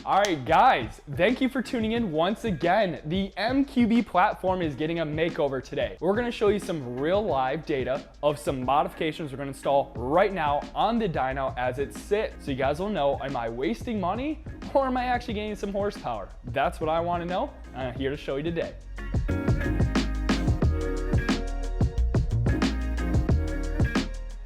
All right, guys, thank you for tuning in once again. The MQB platform is getting a makeover today. We're gonna show you some real live data of some modifications we're gonna install right now on the dyno as it sits. So you guys will know, am I wasting money or am I actually gaining some horsepower? That's what I wanna know, and I'm here to show you today.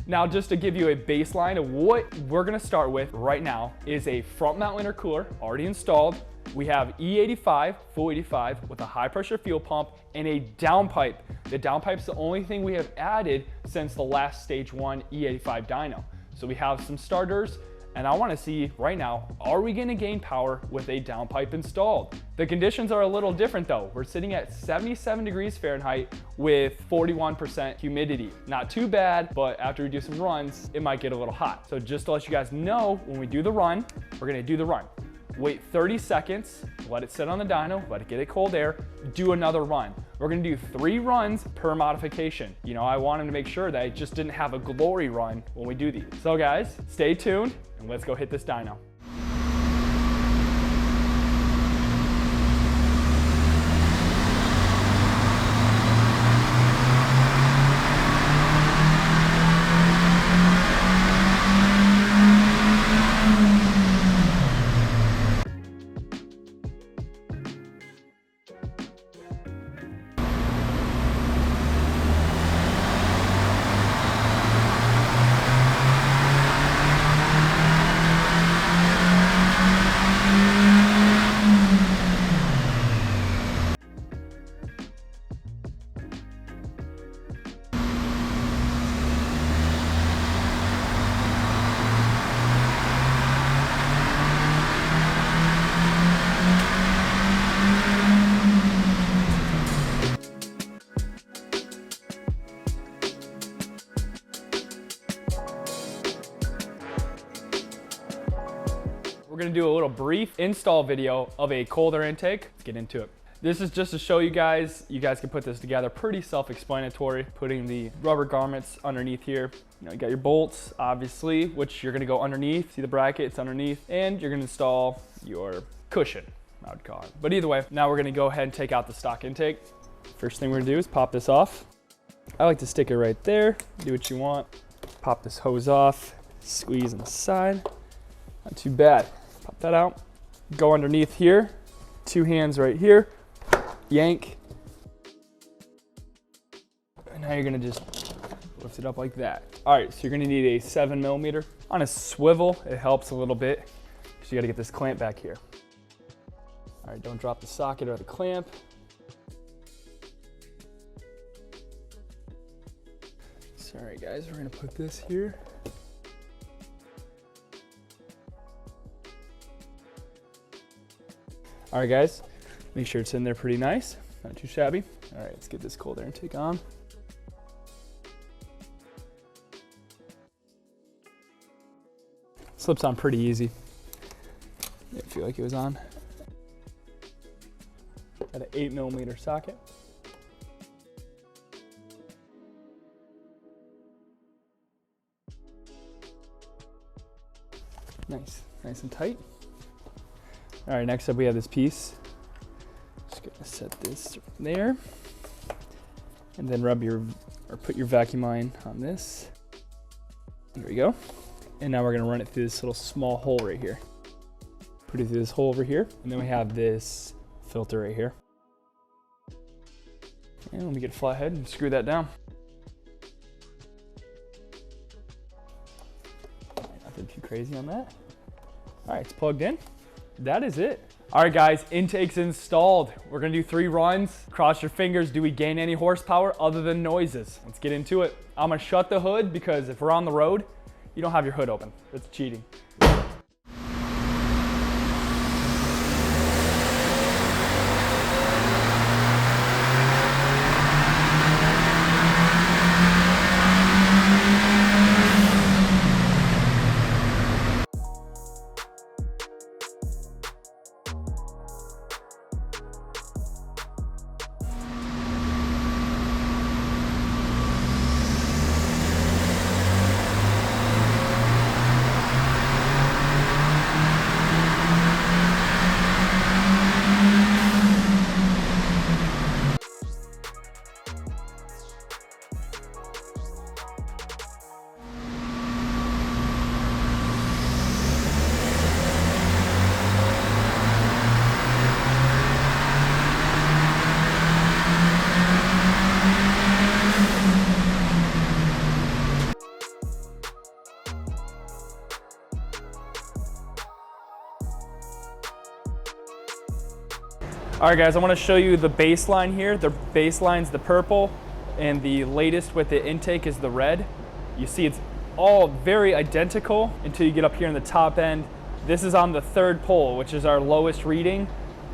Now, just to give you a baseline of what we're gonna start with right now is a front mount intercooler already installed. We have E85, full 85 with a high pressure fuel pump and a downpipe. The downpipe's the only thing we have added since the last stage 1 E85 dyno. So we have some starters, and I wanna see right now, are we gonna gain power with a downpipe installed? The conditions are a little different though. We're sitting at 77 degrees Fahrenheit with 41% humidity. Not too bad, but after we do some runs, it might get a little hot. So just to let you guys know, when we do the run, we're gonna do the run. Wait 30 seconds, let it sit on the dyno, let it get cold air, do another run. We're gonna do 3 runs per modification. You know, I wanted to make sure that I just didn't have a glory run when we do these. So guys, stay tuned and let's go hit this dyno. We're gonna do a little brief install video of a cold air intake. Let's get into it. This is just to show you guys can put this together. Pretty self-explanatory, putting the rubber garments underneath here. You know, you got your bolts, obviously, which you're gonna go underneath. See the bracket, it's underneath. And you're gonna install your cushion, I would call it. But either way, now we're gonna go ahead and take out the stock intake. First thing we're gonna do is pop this off. I like to stick it right there. Do what you want. Pop this hose off, squeeze on the side. Not too bad. Pop that out. Go underneath here. 2 hands right here. Yank. And now you're gonna just lift it up like that. All right, so you're gonna need a 7mm. On a swivel, it helps a little bit because you gotta get this clamp back here. All right, don't drop the socket or the clamp. Sorry guys, we're gonna put this here. All right guys, make sure it's in there pretty nice, not too shabby. All right, let's get this cold air intake on. Slips on pretty easy. I feel like it was on. Got an 8mm socket. Nice and tight. All right, next up we have this piece. Just gonna set this there. And then put your vacuum line on this. There we go. And now we're gonna run it through this little small hole right here. Put it through this hole over here. And then we have this filter right here. And let me get a flathead and screw that down. Nothing too crazy on that. All right, it's plugged in. That is it. All right, guys, intake's installed. We're gonna do 3 runs. Cross your fingers. Do we gain any horsepower other than noises? Let's get into it. I'm gonna shut the hood because if we're on the road, you don't have your hood open. It's cheating. All right guys, I wanna show you the baseline here. The baseline's the purple, and the latest with the intake is the red. You see it's all very identical until you get up here in the top end. This is on the third pole, which is our lowest reading.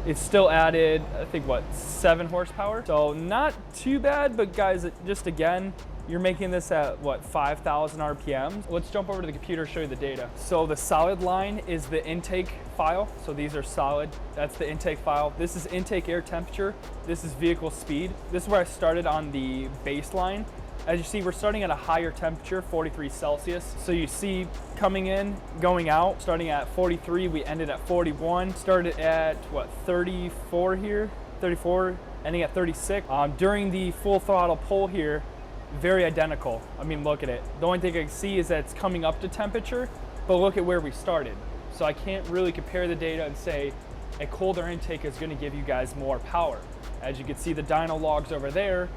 It's still added, I think, what, 7 horsepower? So not too bad, but guys, just again, you're making this at, what, 5,000 RPMs? Let's jump over to the computer and show you the data. So the solid line is the intake file. So these are solid, that's the intake file. This is intake air temperature. This is vehicle speed. This is where I started on the baseline. As you see, we're starting at a higher temperature, 43 Celsius. So you see coming in, going out, starting at 43, we ended at 41. Started at, what, 34 here? 34, ending at 36. During the full throttle pull here, very identical. I mean, look at it. The only thing I can see is that it's coming up to temperature, but look at where we started. So I can't really compare the data and say a colder intake is gonna give you guys more power. As you can see the dyno logs over there,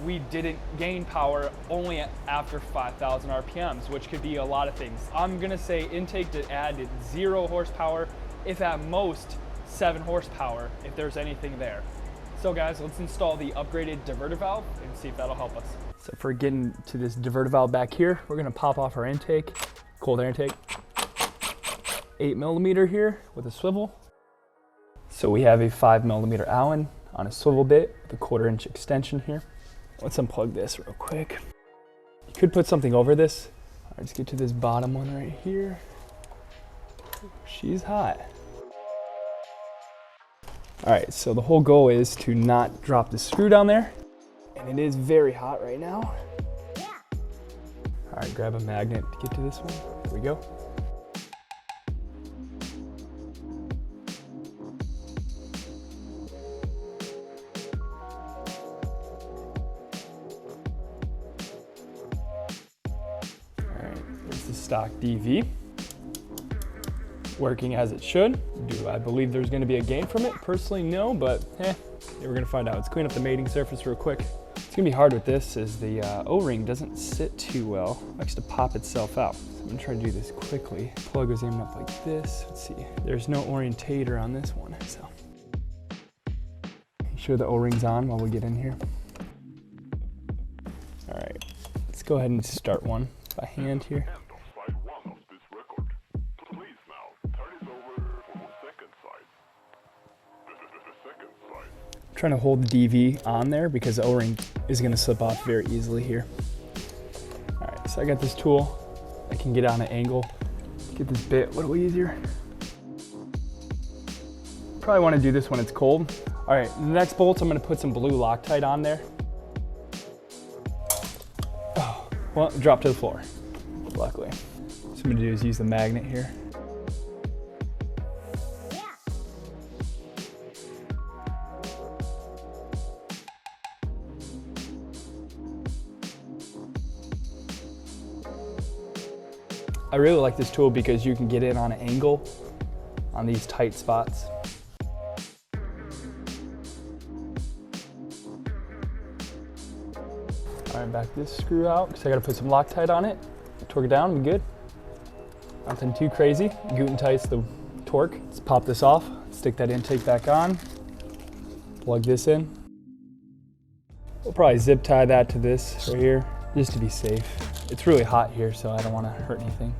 we didn't gain power only after 5,000 RPMs, which could be a lot of things. I'm gonna say intake to add 0 horsepower, if at most 7 horsepower, if there's anything there. So guys, let's install the upgraded diverter valve and see if that'll help us. So for getting to this diverter valve back here, we're gonna pop off our intake, cold air intake, 8mm here with a swivel. So we have a 5mm Allen on a swivel bit with a 1/4 inch extension here. Let's unplug this real quick. You could put something over this. All right, let's get to this bottom one right here. She's hot. All right, so the whole goal is to not drop the screw down there. And it is very hot right now. All right, grab a magnet to get to this one. Here we go. Stock DV, working as it should. Do I believe there's going to be a gain from it? Personally, no, but we're going to find out. Let's clean up the mating surface real quick. It's going to be hard with this as the O-ring doesn't sit too well. It likes to pop itself out. So I'm going to try to do this quickly. Plug is aiming up like this. Let's see. There's no orientator on this one, so make sure the O-ring's on while we get in here. All right, let's go ahead and start one by hand here. Trying to hold the DV on there because the O-ring is going to slip off very easily here. All right, so I got this tool. I can get on an angle, get this bit a little easier. Probably want to do this when it's cold. All right, the next bolts, I'm going to put some blue Loctite on there. Oh, well, it dropped to the floor, luckily. So what I'm going to do is use the magnet here. I really like this tool because you can get in on an angle on these tight spots. All right, back this screw out because I got to put some Loctite on it. Torque it down, we're good. Nothing too crazy. Guten tight's the torque. Let's pop this off, stick that intake back on, plug this in. We'll probably zip tie that to this right here just to be safe. It's really hot here, so I don't want to hurt anything.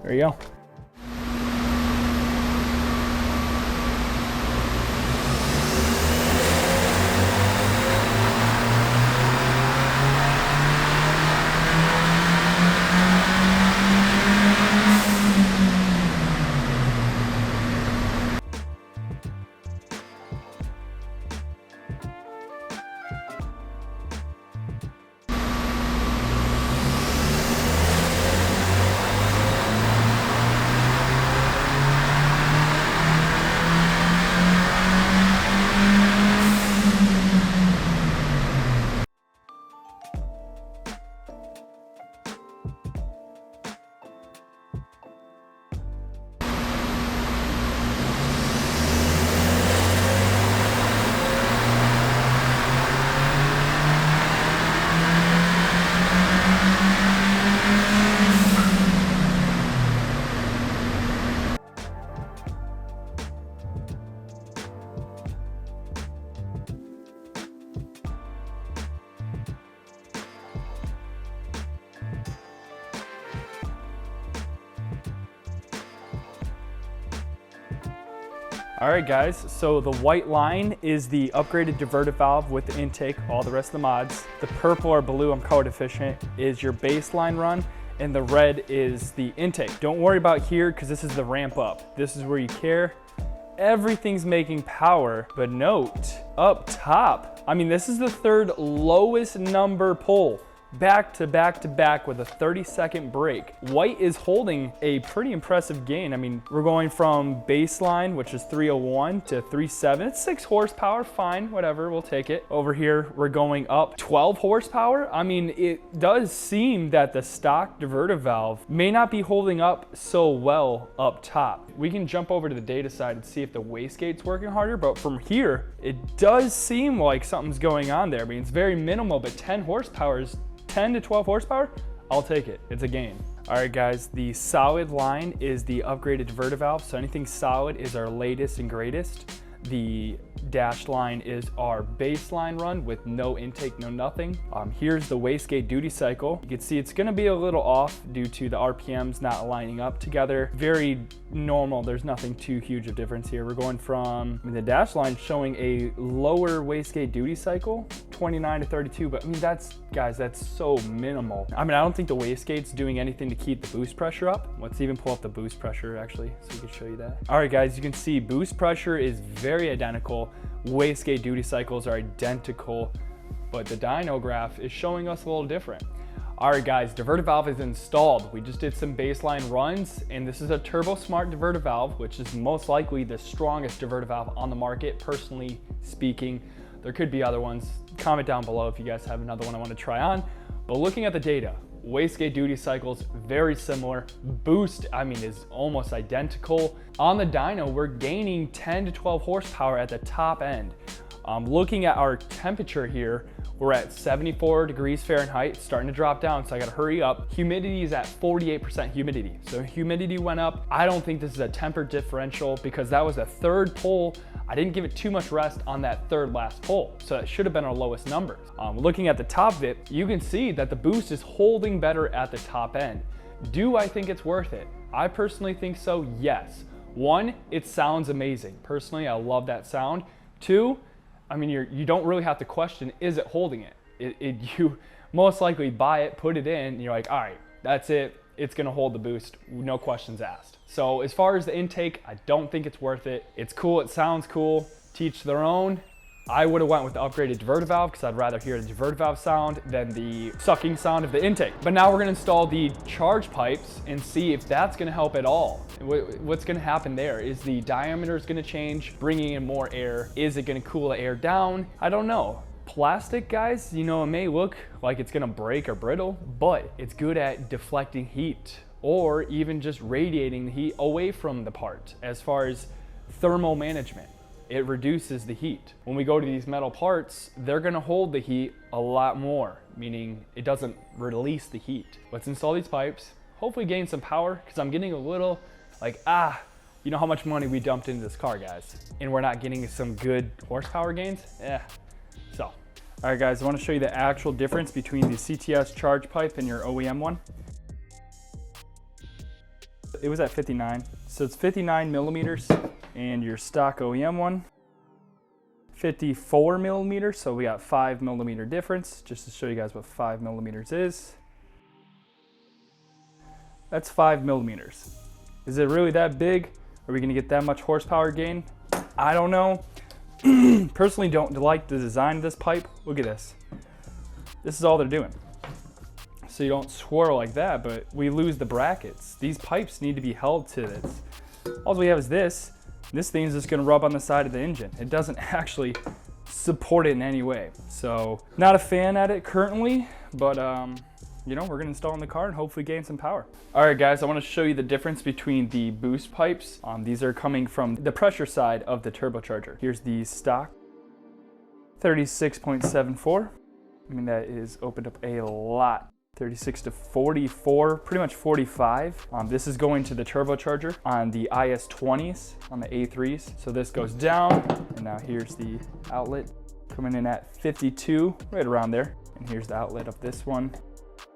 There you go. All right guys, so the white line is the upgraded diverter valve with the intake, all the rest of the mods. The purple or blue, I'm color deficient, is your baseline run, and the red is the intake. Don't worry about here because this is the ramp up. This is where you care. Everything's making power, but note, up top, I mean, this is the third lowest number pull. Back to back to back with a 30-second break. White is holding a pretty impressive gain. I mean, we're going from baseline, which is 301 to 37. It's 6 horsepower, fine, whatever, we'll take it. Over here, we're going up 12 horsepower. I mean, it does seem that the stock diverter valve may not be holding up so well up top. We can jump over to the data side and see if the wastegate's working harder, but from here, it does seem like something's going on there. I mean, it's very minimal, but 10 horsepower is 10 to 12 horsepower, I'll take it. It's a gain. All right, guys, the solid line is the upgraded diverter valve. So anything solid is our latest and greatest. The dashed line is our baseline run with no intake, no nothing. Here's the wastegate duty cycle. You can see it's gonna be a little off due to the RPMs not lining up together. Very normal, there's nothing too huge of difference here. We're going from, I mean, the dash line showing a lower wastegate duty cycle, 29 to 32, but I mean, guys, that's so minimal. I mean, I don't think the wastegate's doing anything to keep the boost pressure up. Let's even pull up the boost pressure actually, so we can show you that. All right, guys, you can see boost pressure is very identical. Wastegate duty cycles are identical, but the dyno graph is showing us a little different. All right, guys, diverter valve is installed. We just did some baseline runs, and this is a Turbo Smart diverter valve, which is most likely the strongest diverter valve on the market, personally speaking. There could be other ones. Comment down below if you guys have another one I want to try on. But looking at the data, wastegate duty cycles, very similar. Boost, I mean, is almost identical. On the dyno, we're gaining 10 to 12 horsepower at the top end. Looking at our temperature here, we're at 74 degrees Fahrenheit, starting to drop down, so I gotta hurry up. Humidity is at 48% humidity. So humidity went up. I don't think this is a temper differential because that was the third pull. I didn't give it too much rest on that third last pull, so it should have been our lowest number. Looking at the top of it, you can see that the boost is holding better at the top end. Do I think it's worth it? I personally think so, yes. One, it sounds amazing. Personally, I love that sound. Two, I mean, you don't really have to question, is it holding it? You most likely buy it, put it in, and you're like, all right, that's it. It's gonna hold the boost, no questions asked. So as far as the intake, I don't think it's worth it. It's cool, it sounds cool, teach their own. I would have went with the upgraded diverter valve because I'd rather hear the diverter valve sound than the sucking sound of the intake. But now we're gonna install the charge pipes and see if that's gonna help at all. What's gonna happen there? Is the diameter gonna change, bringing in more air? Is it gonna cool the air down? I don't know. Plastic, guys, you know, it may look like it's gonna break or brittle, but it's good at deflecting heat or even just radiating the heat away from the part. As far as thermal management, it reduces the heat. When we go to these metal parts, they're gonna hold the heat a lot more, meaning it doesn't release the heat. Let's install these pipes, hopefully gain some power, because I'm getting a little like, you know how much money we dumped into this car, guys, and we're not getting some good horsepower gains? So, all right, guys, I want to show you the actual difference between the CTS Charge Pipe and your OEM one. It was at 59, so it's 59 millimeters, and your stock OEM one, 54 millimeters, so we got 5 millimeter difference, just to show you guys what 5 millimeters is. That's 5 millimeters. Is it really that big? Are we gonna get that much horsepower gain? I don't know. Personally, don't like the design of this pipe. Look at this. This is all they're doing. So you don't swirl like that, but we lose the brackets. These pipes need to be held to this. All we have is this. This thing's just gonna rub on the side of the engine. It doesn't actually support it in any way. So not a fan at it currently, but you know, we're gonna install in the car and hopefully gain some power. All right, guys, I wanna show you the difference between the boost pipes. These are coming from the pressure side of the turbocharger. Here's the stock, 36.74. I mean, that is opened up a lot. 36 to 44, pretty much 45. This is going to the turbocharger on the IS20s, on the A3s. So this goes down, and now here's the outlet coming in at 52, right around there. And here's the outlet of this one.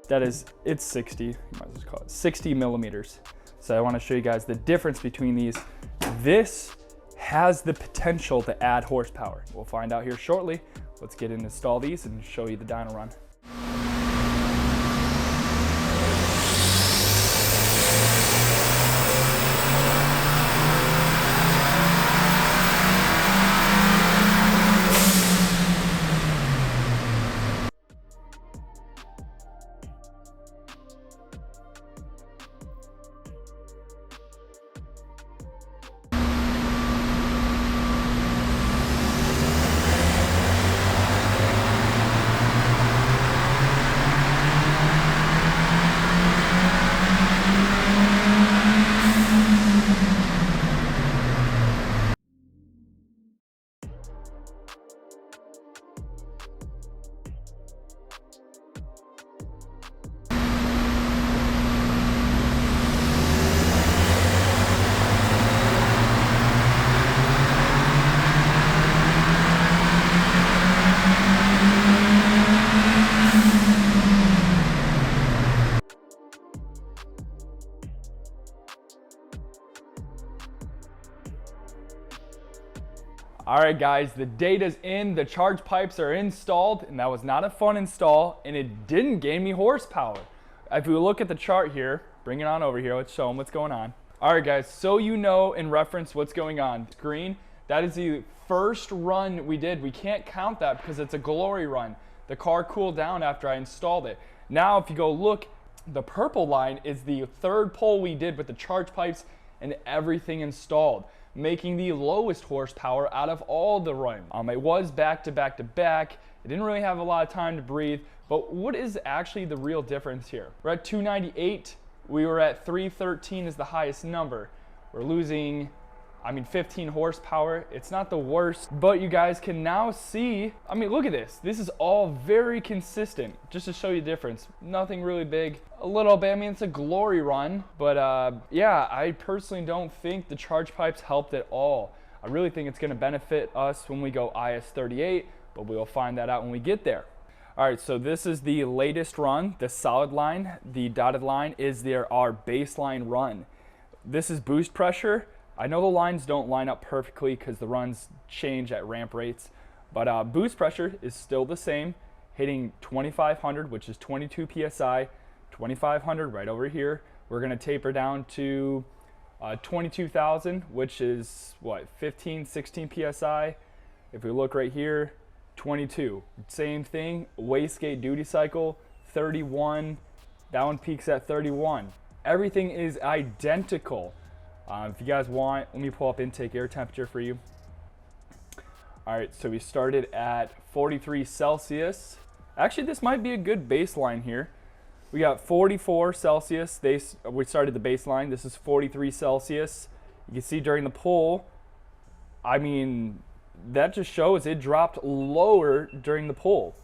That is, it's 60, you might as well call it 60 millimeters. So I want to show you guys the difference between these. This has the potential to add horsepower? We'll find out here shortly. Let's get in and install these and show you the dyno run. All right, guys, the data's in, the charge pipes are installed, and that was not a fun install, and it didn't gain me horsepower. If we look at the chart here, bring it on over here, let's show them what's going on. All right, guys, so you know and reference what's going on. Green, that is the first run we did. We can't count that because it's a glory run. The car cooled down after I installed it. Now, if you go look, the purple line is the third pull we did with the charge pipes and everything installed, making the lowest horsepower out of all the runs. It was back to back to back. It didn't really have a lot of time to breathe, but what is actually the real difference here? We're at 298, we were at 313 is the highest number. We're losing, 15 horsepower. It's not the worst, but you guys can now see, look at this. This is all very consistent, just to show you the difference. Nothing really big, a little bit, it's a glory run, but yeah, I personally don't think the charge pipes helped at all. I really think it's gonna benefit us when we go IS38, but we'll find that out when we get there. All right, so this is the latest run. The solid line, the dotted line is our baseline run. This is boost pressure. I know the lines don't line up perfectly because the runs change at ramp rates, but boost pressure is still the same, hitting 2,500, which is 22 PSI, 2,500 right over here. We're gonna taper down to 22,000, which is what, 15, 16 PSI. If we look right here, 22, same thing. Wastegate duty cycle, 31, that one peaks at 31. Everything is identical. If you guys want, let me pull up intake air temperature for you. All right, so we started at 43 Celsius. Actually, this might be a good baseline here. We got 44 Celsius. We started the baseline. This is 43 Celsius. You can see during the pull, that just shows it dropped lower during the pull.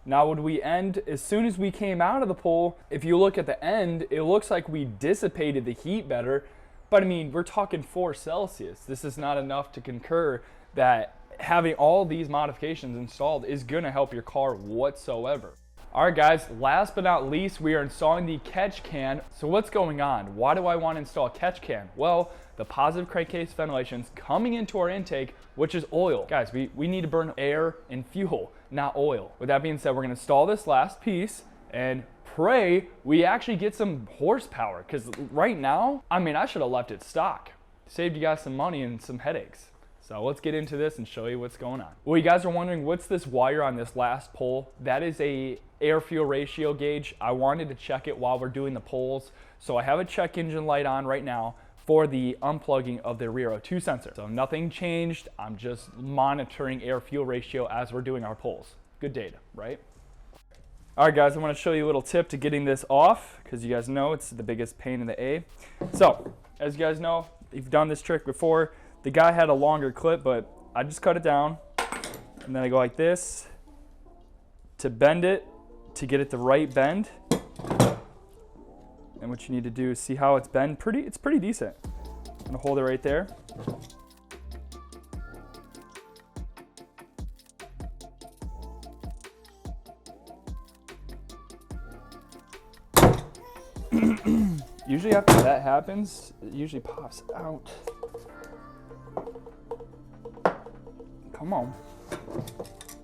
Now, would we end, as soon as we came out of the pull, if you look at the end, it looks like we dissipated the heat better. But we're talking 4 Celsius. This is not enough to concur that having all these modifications installed is gonna help your car whatsoever. All right, guys, last but not least, we are installing the catch can. So what's going on? Why do I want to install a catch can? Well, the positive crankcase ventilation's coming into our intake, which is oil. Guys, we need to burn air and fuel, not oil. With that being said, we're gonna install this last piece and pray we actually get some horsepower, because right now, I should have left it stock. Saved you guys some money and some headaches. So let's get into this and show you what's going on. Well, you guys are wondering, what's this wire on this last pole? That is a air-fuel ratio gauge. I wanted to check it while we're doing the pulls. So I have a check engine light on right now for the unplugging of the rear O2 sensor. So nothing changed. I'm just monitoring air-fuel ratio as we're doing our pulls. Good data, right? All right, guys, I want to show you a little tip to getting this off, because you guys know it's the biggest pain in the A. So, as you guys know, you've done this trick before. The guy had a longer clip, but I just cut it down, and then I go like this to bend it, to get it the right bend. And what you need to do is see how it's bent. It's pretty decent. I'm gonna hold it right there. Usually after that happens, it usually pops out. Come on.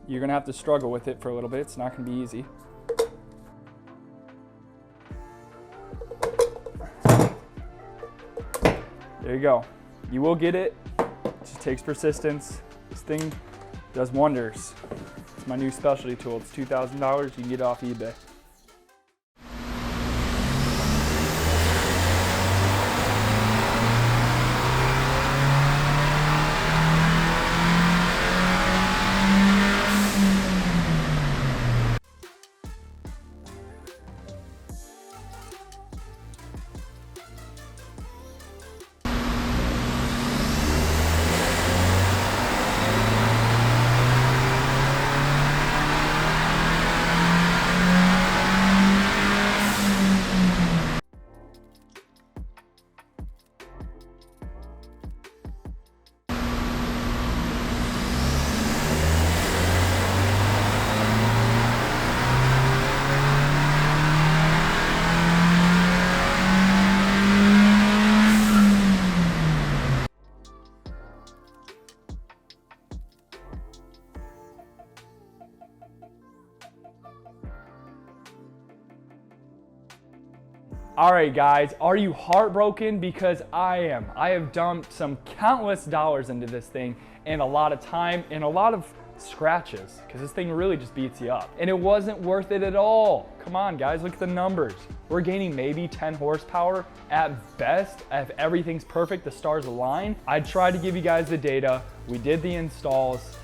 You're gonna have to struggle with it for a little bit. It's not gonna be easy. There you go. You will get it. It just takes persistence. This thing does wonders. It's my new specialty tool. It's $2,000. You can get it off eBay. All right, guys, are you heartbroken? Because I am. I have dumped some countless dollars into this thing and a lot of time and a lot of scratches because this thing really just beats you up. And it wasn't worth it at all. Come on, guys, look at the numbers. We're gaining maybe 10 horsepower at best. If everything's perfect, the stars align. I tried to give you guys the data. We did the installs.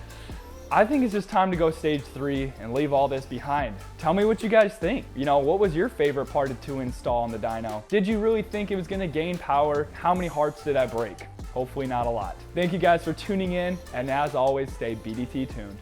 I think it's just time to go stage 3 and leave all this behind. Tell me what you guys think. You know, what was your favorite part to install on the dyno? Did you really think it was gonna gain power? How many hearts did I break? Hopefully not a lot. Thank you guys for tuning in, and as always, stay BDT tuned.